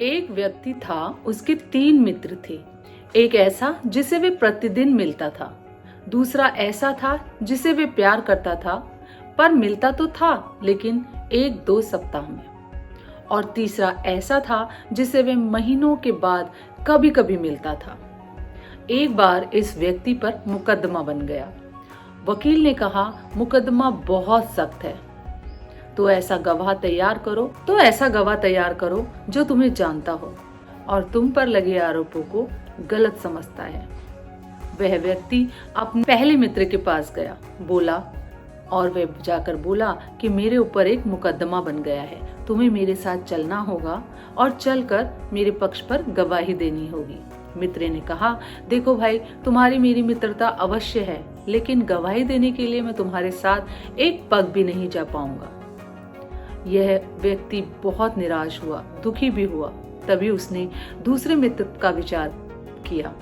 एक व्यक्ति था, उसके 3 मित्र थे। एक ऐसा जिसे वे प्रतिदिन मिलता था, दूसरा ऐसा था जिसे वे प्यार करता था पर मिलता तो था लेकिन 1-2 सप्ताह में, और तीसरा ऐसा था जिसे वे महीनों के बाद कभी कभी मिलता था। एक बार इस व्यक्ति पर मुकदमा बन गया। वकील ने कहा, मुकदमा बहुत सख्त है, तो ऐसा गवाह तैयार करो जो तुम्हें जानता हो और तुम पर लगे आरोपों को गलत समझता है। वह व्यक्ति अपने पहले मित्र के पास गया, और वह जाकर बोला कि मेरे ऊपर एक मुकदमा बन गया है, तुम्हें मेरे साथ चलना होगा और चलकर मेरे पक्ष पर गवाही देनी होगी। मित्र ने कहा, देखो भाई, तुम्हारी मेरी मित्रता अवश्य है, लेकिन गवाही देने के लिए मैं तुम्हारे साथ एक पग भी नहीं जा पाऊंगा। यह व्यक्ति बहुत निराश हुआ, दुखी भी हुआ। तभी उसने दूसरे मित्र का विचार किया,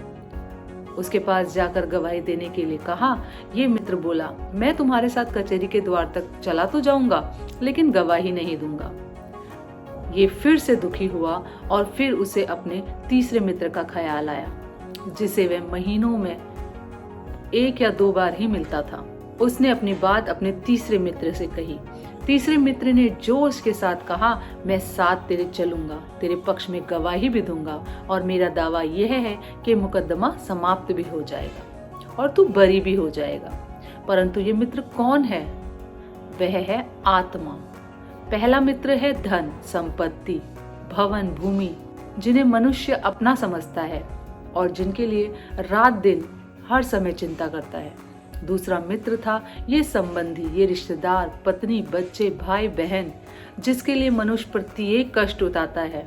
उसके पास जाकर गवाही देने के लिए कहा। ये मित्र बोला, मैं तुम्हारे साथ कचहरी के द्वार तक चला तो जाऊंगा, लेकिन गवाही नहीं दूंगा। ये फिर से दुखी हुआ और फिर उसे अपने तीसरे मित्र का ख्याल आया, जिसे वह महीनों में 1 या 2 बार ही मिलता था। उसने अपनी बात अपने तीसरे मित्र से कही। तीसरे मित्र ने जोश के साथ कहा, मैं साथ तेरे चलूंगा, तेरे पक्ष में गवाही भी दूंगा, और मेरा दावा यह है कि मुकदमा समाप्त भी हो जाएगा और तू बरी भी हो जाएगा। परंतु ये मित्र कौन है? वह है आत्मा। पहला मित्र है धन, संपत्ति, भवन, भूमि, जिन्हें मनुष्य अपना समझता है और जिनके लिए रात दिन हर समय चिंता करता है। दूसरा मित्र था ये संबंधी, ये रिश्तेदार, पत्नी, बच्चे, भाई, बहन, जिसके लिए मनुष्य प्रत्येक कष्ट उठाता है।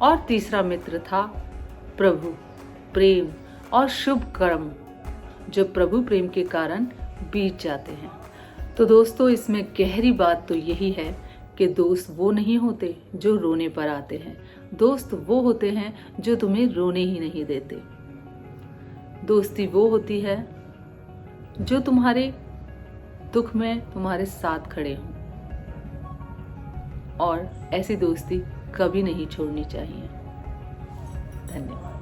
और तीसरा मित्र था प्रभु, प्रेम और शुभ कर्म, जो प्रभु प्रेम के कारण बीत जाते हैं। तो दोस्तों, इसमें गहरी बात तो यही है कि दोस्त वो नहीं होते जो रोने पर आते हैं, दोस्त वो होते हैं जो तुम्हें रोने ही नहीं देते। दोस्ती वो होती है जो तुम्हारे दुख में तुम्हारे साथ खड़े हों, और ऐसी दोस्ती कभी नहीं छोड़नी चाहिए। धन्यवाद।